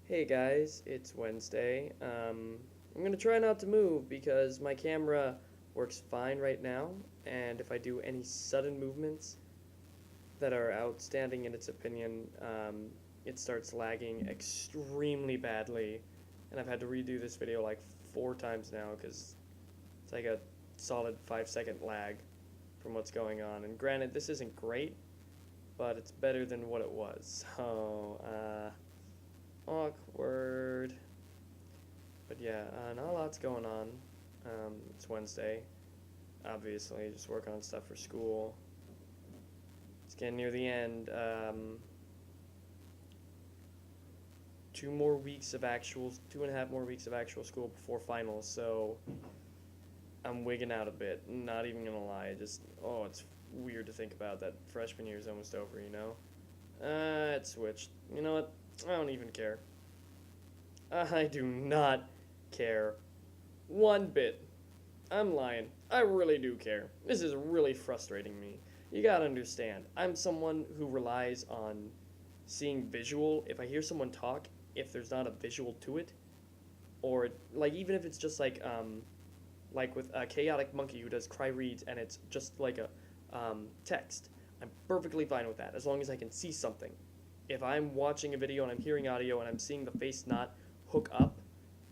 Hey guys, it's Wednesday. I'm gonna try not to move because my camera works fine right now, and if I do any sudden movements that are outstanding in its opinion, it starts lagging extremely badly, and I've had to redo this video like 4 times now because it's like a solid 5 second lag from what's going on. And granted, this isn't great, but it's better than what it was. So, awkward. But yeah, not a lot's going on. It's Wednesday, obviously, just working on stuff for school. It's getting near the end. 2.5 more weeks of actual school before finals, so I'm wigging out a bit. Not even gonna lie, it's weird to think about that freshman year is almost over, you know? It switched. You know what? I don't even care. I do not care one bit. I'm lying. I really do care. This is really frustrating me. You gotta understand, I'm someone who relies on seeing visual. If I hear someone talk, if there's not a visual to it, or like even if it's just like with a chaotic monkey who does cry reads and it's just like a text, I'm perfectly fine with that as long as I can see something. If I'm watching a video and I'm hearing audio and I'm seeing the face not hook up,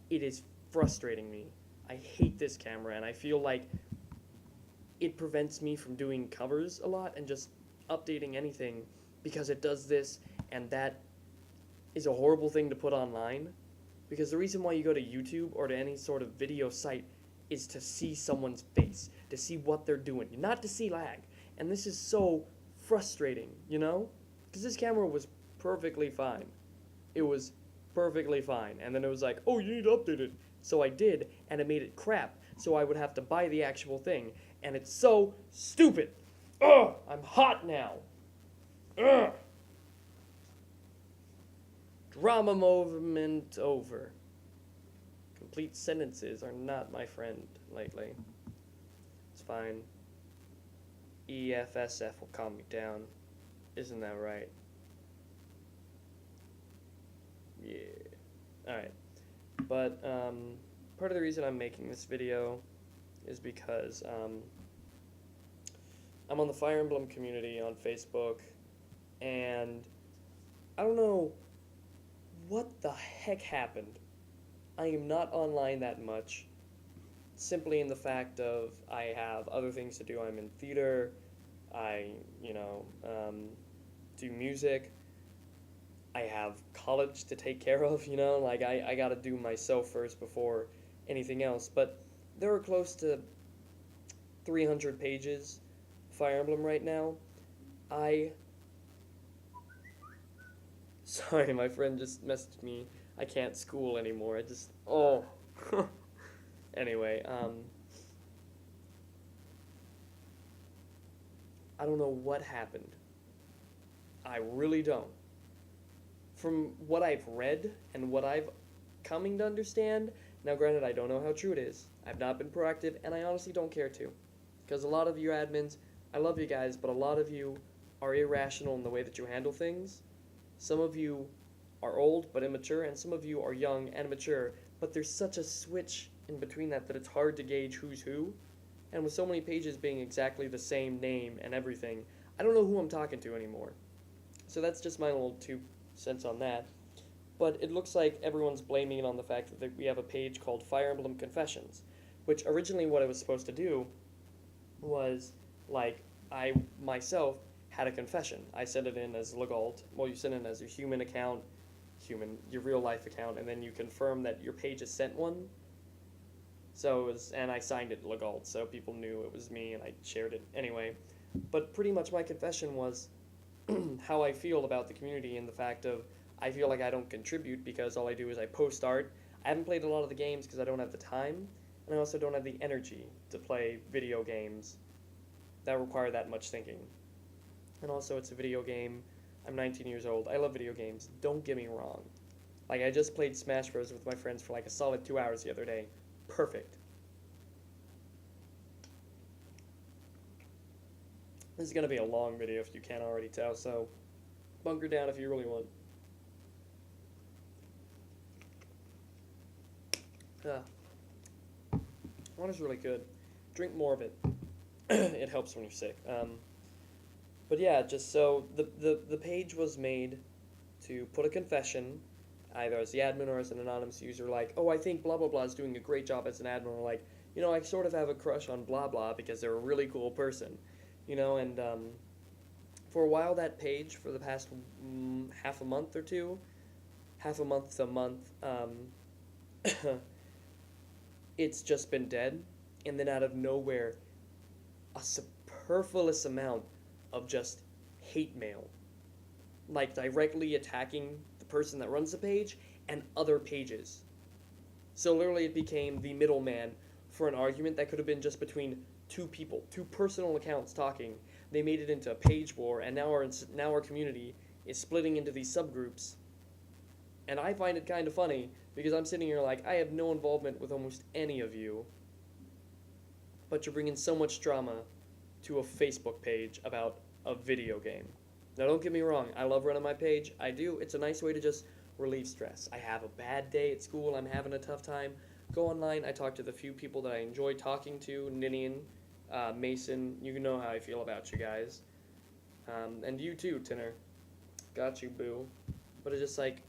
it is frustrating me. I hate this camera, and I feel like it prevents me from doing covers a lot and just updating anything because it does this, and that is a horrible thing to put online. Because the reason why you go to YouTube or to any sort of video site is to see someone's face, to see what they're doing, not to see lag. And this is so frustrating, you know? Because this camera was perfectly fine. It was perfectly fine. And then it was like, oh, you need to update it. So I did, and it made it crap. So I would have to buy the actual thing. And it's so stupid. Ugh, I'm hot now. Ugh. Drama moment over. Complete sentences are not my friend lately. It's fine. EFSF will calm me down. Isn't that right? Yeah. Alright. But part of the reason I'm making this video is because I'm on the Fire Emblem community on Facebook, and I don't know what the heck happened. I am not online that much, simply in the fact of I have other things to do. I'm in theater, I, do music, I have college to take care of, like I gotta do myself first before anything else. But there are close to 300 pages of Fire Emblem right now. Sorry, my friend just messaged me. I can't school anymore. Oh. Anyway, I don't know what happened. I really don't. From what I've read and what I've coming to understand, now granted I don't know how true it is. I've not been proactive, and I honestly don't care to. Because a lot of you admins, I love you guys, but a lot of you are irrational in the way that you handle things. Some of you are old but immature, and some of you are young and mature, but there's such a switch in between that it's hard to gauge who's who. And with so many pages being exactly the same name and everything, I don't know who I'm talking to anymore. So that's just my little 2 cents on that. But it looks like everyone's blaming it on the fact that we have a page called Fire Emblem Confessions, which originally what it was supposed to do was, like, I myself had a confession. I sent it in as Legalt. Well, you send it in as your human account, your real life account, and then you confirm that your page has sent one. So it was, and I signed it Legalt, so people knew it was me, and I shared it anyway. But pretty much my confession was how I feel about the community, and the fact of I feel like I don't contribute because all I do is I post art. I haven't played a lot of the games because I don't have the time, and I also don't have the energy to play video games that require that much thinking. And also, it's a video game. I'm 19 years old. I love video games. Don't get me wrong. Like, I just played Smash Bros. With my friends for like a solid 2 hours the other day. Perfect. This is going to be a long video if you can't already tell, so bunker down if you really want. Yeah, water's really good. Drink more of it. It helps when you're sick. But yeah, just so the page was made to put a confession, either as the admin or as an anonymous user, like, oh, I think blah blah blah is doing a great job as an admin, or like, I sort of have a crush on blah blah because they're a really cool person, and for a while that page for the past half a month or two, half a month to a month, it's just been dead, and then out of nowhere, a superfluous amount of just hate mail, like directly attacking the person that runs the page and other pages. So literally, it became the middleman for an argument that could have been just between two people, two personal accounts talking. They made it into a page war, and now our community is splitting into these subgroups. And I find it kind of funny because I'm sitting here like, I have no involvement with almost any of you, but you're bringing so much drama to a Facebook page about a video game. Now, don't get me wrong, I love running my page. I do. It's a nice way to just relieve stress. I have a bad day at school, I'm having a tough time. Go online, I talk to the few people that I enjoy talking to, Ninian, Mason, you know how I feel about you guys. And you too, Tinner. Got you, boo. But it's just like,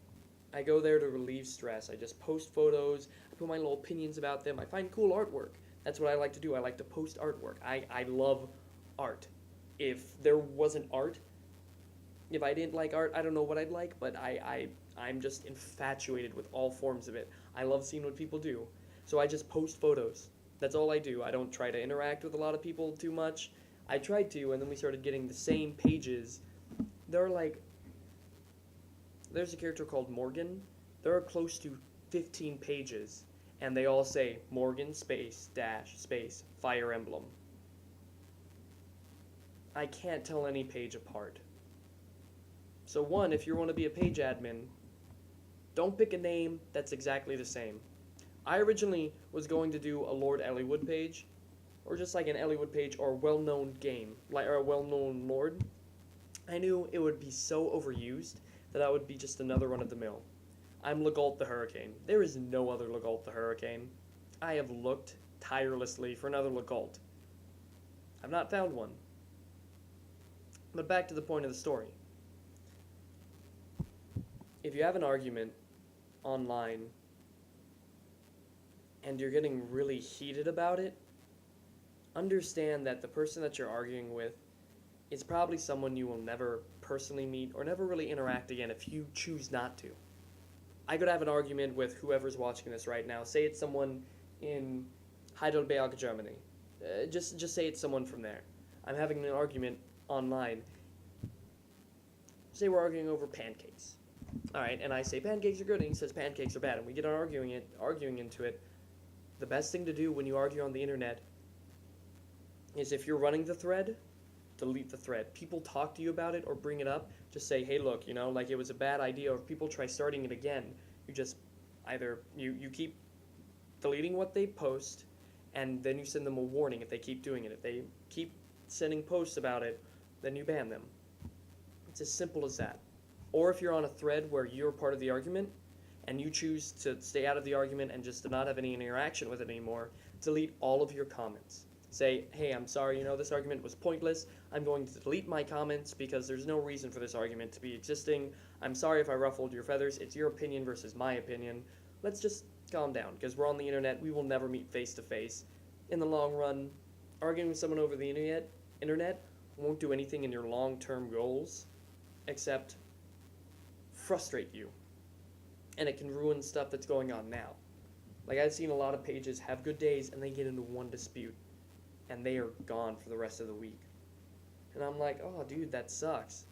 I go there to relieve stress. I just post photos, I put my little opinions about them, I find cool artwork. That's what I like to do. I like to post artwork. I love art. If there wasn't art, if I didn't like art, I don't know what I'd like, but I'm just infatuated with all forms of it. I love seeing what people do. So I just post photos. That's all I do. I don't try to interact with a lot of people too much. I tried to, and then we started getting the same pages. There's a character called Morgan. There are close to 15 pages, and they all say Morgan space dash space Fire Emblem. I can't tell any page apart. So one, if you want to be a page admin, don't pick a name that's exactly the same. I originally was going to do a Lord Elliewood page, or just like an Elliewood page or a well-known game, or a well-known lord. I knew it would be so overused that I would be just another run-of-the-mill. I'm Legault the Hurricane. There is no other Legault the Hurricane. I have looked tirelessly for another Legault. I've not found one. But back to the point of the story. If you have an argument online and you're getting really heated about it, understand that the person that you're arguing with is probably someone you will never personally meet or never really interact again if you choose not to. I could have an argument with whoever's watching this right now. Say it's someone in Heidelberg, Germany. Just say it's someone from there. I'm having an argument online. Say we're arguing over pancakes. All right, and I say pancakes are good, and he says pancakes are bad, and we get on arguing into it. The best thing to do when you argue on the internet is, if you're running the thread, delete the thread. People talk to you about it or bring it up, just say, hey, look, like it was a bad idea, or if people try starting it again, you just either, you keep deleting what they post, and then you send them a warning if they keep doing it. If they keep sending posts about it, then you ban them. It's as simple as that. Or if you're on a thread where you're part of the argument, and you choose to stay out of the argument and just to not have any interaction with it anymore, delete all of your comments. Say, hey, I'm sorry, this argument was pointless. I'm going to delete my comments because there's no reason for this argument to be existing. I'm sorry if I ruffled your feathers. It's your opinion versus my opinion. Let's just calm down, because we're on the internet. We will never meet face to face. In the long run, arguing with someone over the internet won't do anything in your long-term goals except frustrate you. And it can ruin stuff that's going on now. Like, I've seen a lot of pages have good days and they get into one dispute and they are gone for the rest of the week. And I'm like, oh, dude, that sucks.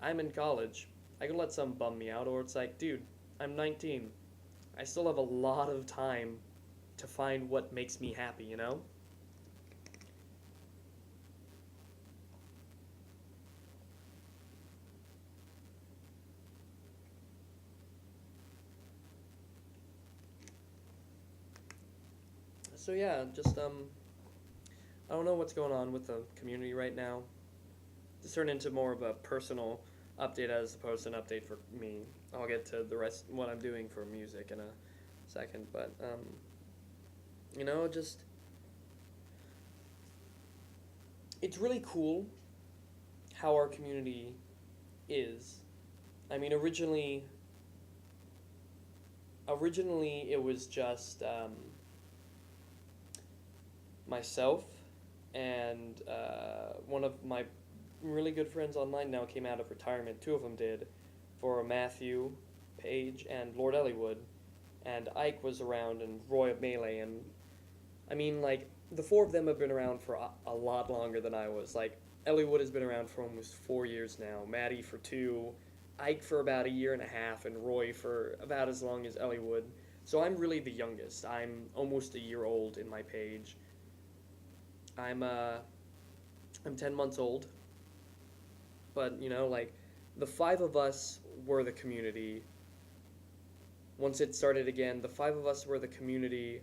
I'm in college. I can let some bum me out, or it's like, dude, I'm 19. I still have a lot of time to find what makes me happy, So yeah, just I don't know what's going on with the community right now. This turned into more of a personal update as opposed to an update for me. I'll get to the rest, what I'm doing for music in a second, but just it's really cool how our community is. I mean, originally it was just myself and one of my really good friends online now came out of retirement. Two of them did, for Matthew Page and Lord Elliewood, and Ike was around and Roy of Melee, and I mean, like, the four of them have been around for a lot longer than I was. Like, Elliewood has been around for almost 4 years now, Maddie for 2, Ike for about a year and a half, and Roy for about as long as Elliewood. So I'm really the youngest. I'm almost a year old in my page. I'm 10 months old, but like, the five of us were the community. Once it started again, the five of us were the community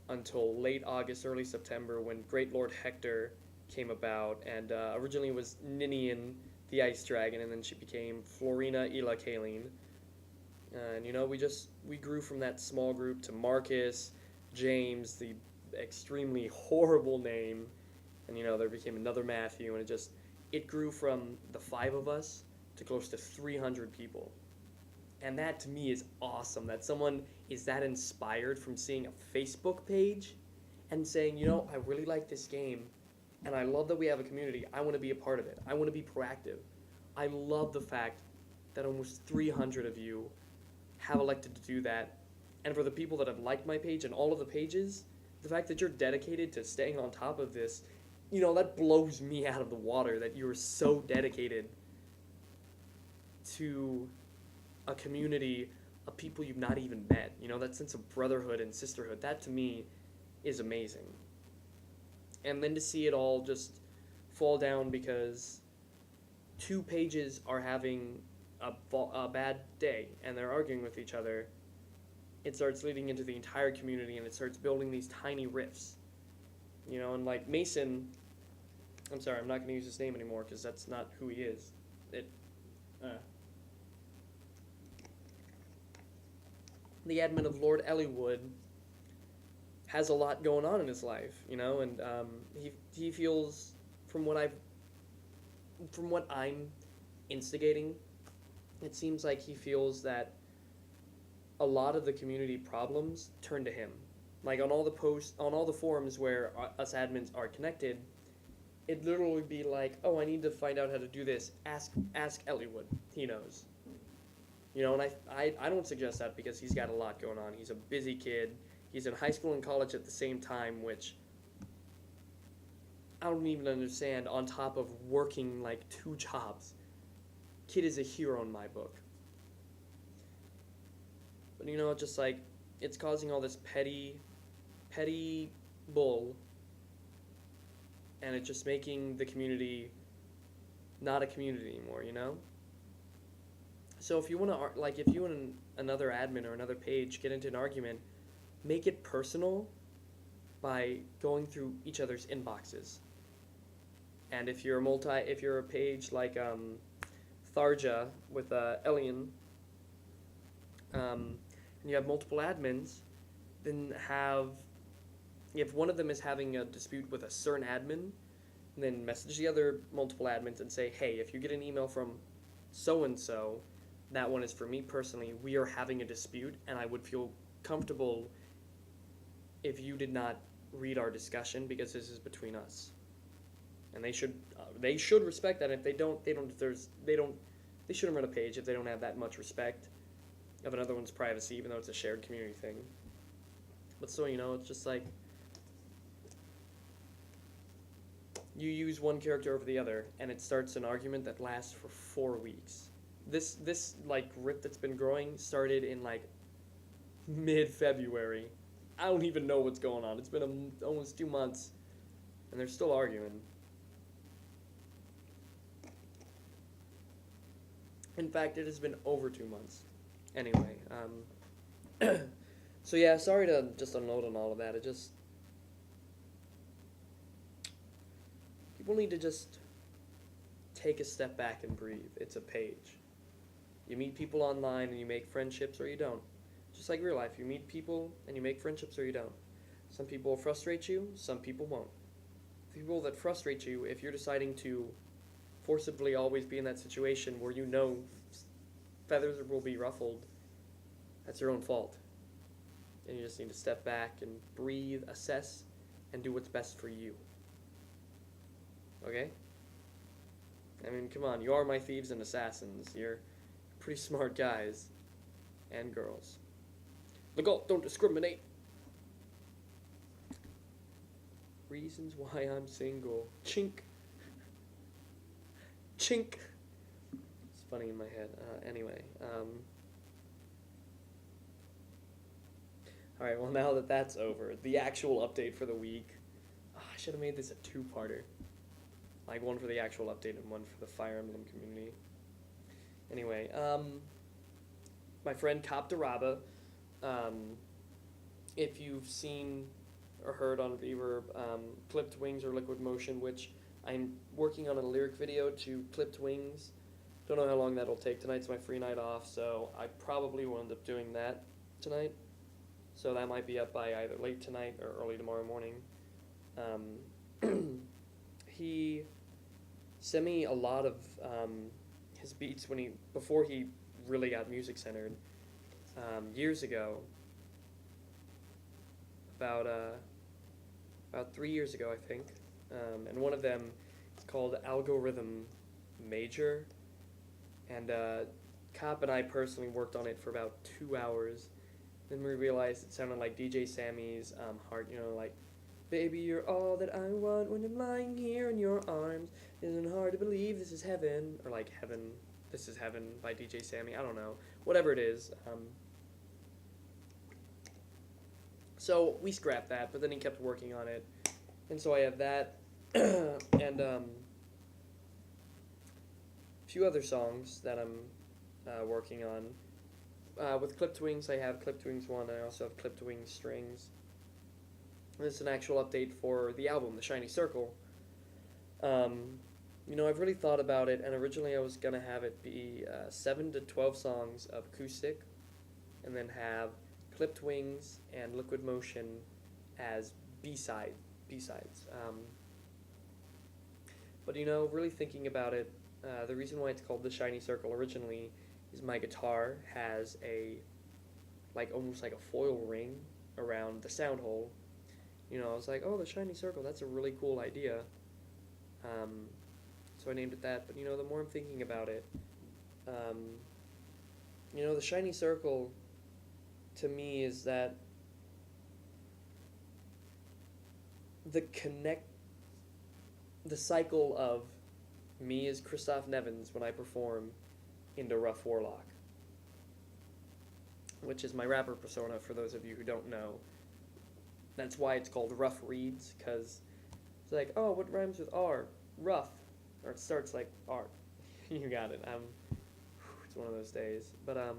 until late August, early September, when Great Lord Hector came about, and originally it was Ninian the Ice Dragon, and then she became Florina Ila Kaleen. And we grew from that small group to Marcus, James, the extremely horrible name, and there became another Matthew, and it grew from the five of us to close to 300 people. And that to me is awesome, that someone is that inspired from seeing a Facebook page and saying, I really like this game, and I love that we have a community. I want to be a part of it. I want to be proactive. I love the fact that almost 300 of you have elected to do that. And for the people that have liked my page and all of the pages, the fact that you're dedicated to staying on top of this, that blows me out of the water, that you're so dedicated to a community of people you've not even met. That sense of brotherhood and sisterhood, that to me is amazing. And then to see it all just fall down because two pages are having a bad day and they're arguing with each other, it starts leading into the entire community, and it starts building these tiny rifts. And like Mason, I'm sorry, I'm not going to use his name anymore because that's not who he is. The admin of Lord Elliewood has a lot going on in his life, and he feels, from what I'm instigating, it seems like he feels that a lot of the community problems turn to him. Like, on all the posts, on all the forums where us admins are connected, it'd literally be like, oh, I need to find out how to do this. Ask Elliewood. He knows. And I don't suggest that because he's got a lot going on. He's a busy kid. He's in high school and college at the same time, which I don't even understand, on top of working like 2 jobs. Kid is a hero in my book. But just like, it's causing all this petty bull, and it's just making the community not a community anymore, So if you want to, like, if you and another admin or another page get into an argument, make it personal by going through each other's inboxes. And if you're a page like Tharja with Elian, and you have multiple admins, then if one of them is having a dispute with a certain admin, then message the other multiple admins and say, hey, if you get an email from so-and-so, that one is for me personally. We are having a dispute, and I would feel comfortable if you did not read our discussion, because this is between us. And they should respect that. If they don't, they shouldn't run a page if they don't have that much respect of another one's privacy, even though it's a shared community thing. But still, it's just like, you use one character over the other, and it starts an argument that lasts for 4 weeks. This like rip that's been growing started in like mid-February. I don't even know what's going on. It's been almost 2 months, and they're still arguing. In fact, it has been over 2 months. Anyway, so yeah, sorry to just unload on all of that. People need to just take a step back and breathe. It's a page. You meet people online and you make friendships, or you don't. Just like real life, you meet people and you make friendships or you don't. Some people will frustrate you, some people won't. The people that frustrate you, if you're deciding to forcibly always be in that situation where you know feathers will be ruffled, that's your own fault. And you just need to step back and breathe, assess, and do what's best for you. Okay? I mean, come on, you are my thieves and assassins. You're pretty smart guys and girls. Look out, don't discriminate. Reasons why I'm single. Chink. Chink. It's funny in my head. Anyway. Alright, well, now that that's over, the actual update for the week. Oh, I should have made this a two-parter. Like, one for the actual update and one for the Fire Emblem community. Anyway, my friend Cop Daraba, if you've seen or heard on Reverb, Clipped Wings or Liquid Motion, which I'm working on a lyric video to Clipped Wings. Don't know how long that'll take. Tonight's my free night off, so I probably will end up doing that tonight. So that might be up by either late tonight or early tomorrow morning. He sent me a lot of his beats before he really got music centered years ago. About 3 years ago, I think, and one of them is called Algorithm Major, and Cop and I personally worked on it for about 2 hours. Then we realized it sounded like DJ Sammy's Heart, like, baby, you're all that I want when I'm lying here in your arms. Isn't hard to believe this is heaven, or like Heaven, This Is Heaven by DJ Sammy. I don't know, whatever it is. So we scrapped that, but then he kept working on it, and so I have that, and a few other songs that I'm working on. With Clipped Wings, I have Clipped Wings 1, I also have Clipped Wings Strings. This is an actual update for the album, The Shiny Circle. I've really thought about it, and originally I was going to have it be 7 to 12 songs of acoustic, and then have Clipped Wings and Liquid Motion as B-sides. But really thinking about it, the reason why it's called The Shiny Circle originally is my guitar has almost like a foil ring around the sound hole. I was like, oh, The Shiny Circle, that's a really cool idea. So I named it that, but the more I'm thinking about it, The Shiny Circle to me is that the cycle of me as Christoph Nevins when I perform into Rough Warlock, which is my rapper persona for those of you who don't know. That's why it's called Rough Reads, because it's like, oh, what rhymes with R? Rough. Or it starts like R. You got it. It's one of those days. But,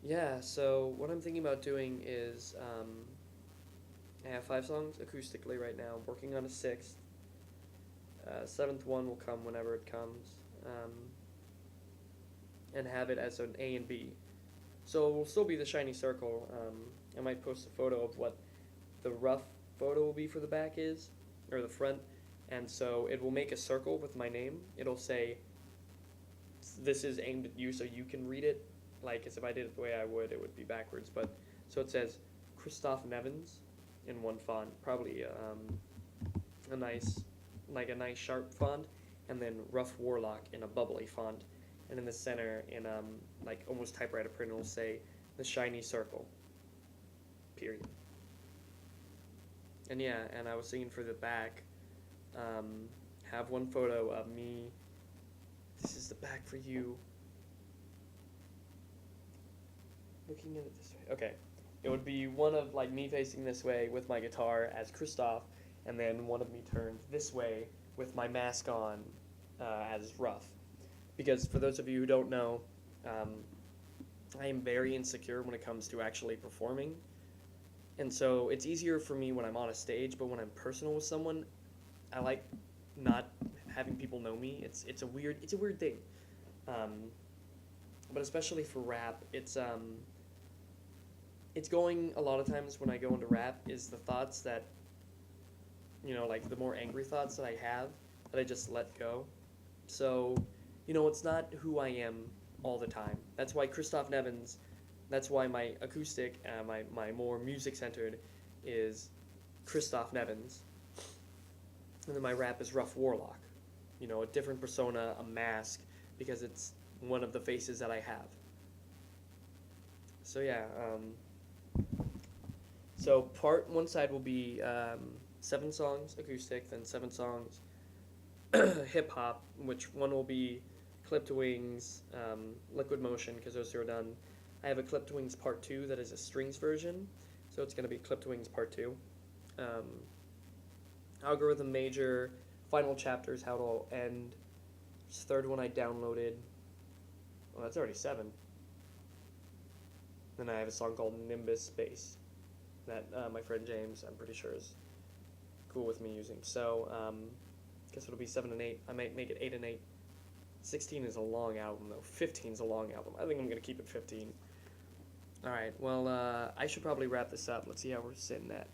yeah, so what I'm thinking about doing is, I have 5 songs acoustically right now, working on a 6th. 7th one will come whenever it comes, and have it as an A and B. So it will still be The Shiny Circle. I might post a photo of what the rough photo will be for the back is, or the front, and so it will make a circle with my name. It'll say, this is aimed at you so you can read it. Like, as if I did it the way I would, it would be backwards. But so it says Christoph Nevins in one font, probably a nice sharp font, and then Rough Warlock in a bubbly font, and in the center in almost typewriter print it'll say The Shiny Circle. Period. And yeah, and I was thinking for the back, have one photo of me. This is the back for you. Looking at it this way. Okay. It would be one of me facing this way with my guitar as Christoph, and then one of me turned this way with my mask on as Rough. Because for those of you who don't know, I am very insecure when it comes to actually performing. And so it's easier for me when I'm on a stage, but when I'm personal with someone, I like not having people know me. It's a weird thing. but especially for rap, it's going a lot of times when I go into rap is the thoughts that, like the more angry thoughts that I have that I just let go. So, it's not who I am all the time. That's why Christoph Nevins, that's why my acoustic, my more music centered is Christoph Nevins. And then my rap is Rough Warlock. A different persona, a mask, because it's one of the faces that I have. So yeah, so one side will be 7 songs acoustic, then 7 songs hip hop, which one will be Clip to Wings, Liquid Motion, because those two are done. I have a Clip to Wings Part 2 that is a strings version, so it's going to be Clip to Wings Part 2. Algorithm Major, Final Chapters, How It'll End. This third one I downloaded. Well, that's already 7. Then I have a song called Nimbus Space that my friend James, I'm pretty sure, is cool with me using. So, guess it'll be 7 and 8. I might make it 8 and 8. 16 is a long album, though. 15 is a long album. I think I'm going to keep it 15. Alright, well, I should probably wrap this up. Let's see how we're sitting at.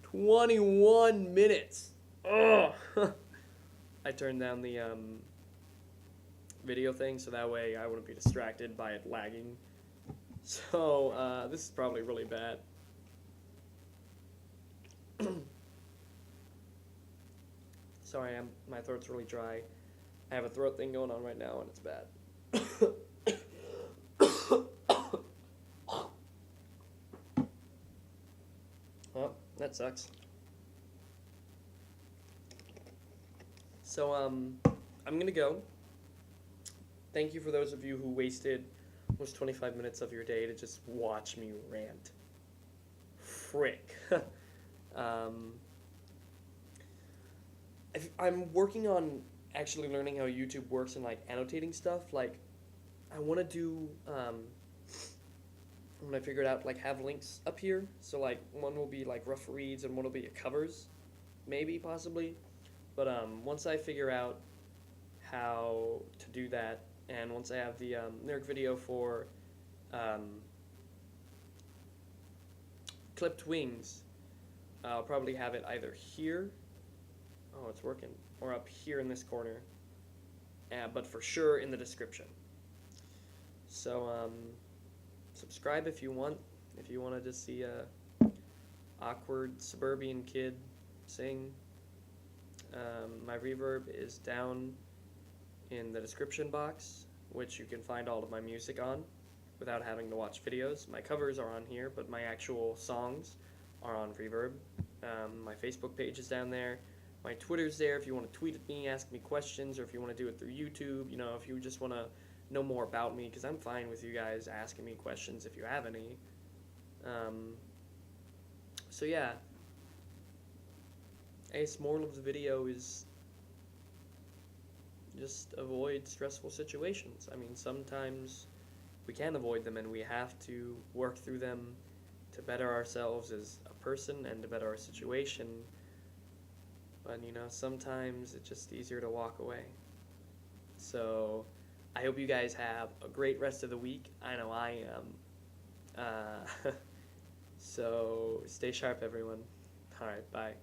21 minutes! Ugh! I turned down the video thing, so that way I wouldn't be distracted by it lagging. So, this is probably really bad. Sorry, my throat's really dry. I have a throat thing going on right now, and it's bad. Well, that sucks. So, I'm gonna go. Thank you for those of you who wasted almost 25 minutes of your day to just watch me rant. Frick. I'm working on actually learning how YouTube works and, like, annotating stuff. Like, I want to do, when I figure it out, like, have links up here. So, like, one will be, like, rough reads and one will be covers. Maybe, possibly. But, once I figure out how to do that, and once I have the lyric video for Clipped Wings, I'll probably have it either here, oh, it's working, or up here in this corner, but for sure in the description. So, subscribe if you want to just see a awkward suburban kid sing. My reverb is down in the description box, which you can find all of my music on without having to watch videos. My covers are on here, but my actual songs are on Reverb. My Facebook page is down there. My Twitter's there if you want to tweet at me, ask me questions, or if you want to do it through YouTube, if you just want to know more about me, because I'm fine with you guys asking me questions if you have any. So yeah, I guess moral of the video is just avoid stressful situations. I mean, sometimes we can avoid them and we have to work through them to better ourselves as a person and to better our situation. But, sometimes it's just easier to walk away. So, I hope you guys have a great rest of the week. I know I am. So, stay sharp, everyone. Alright, bye.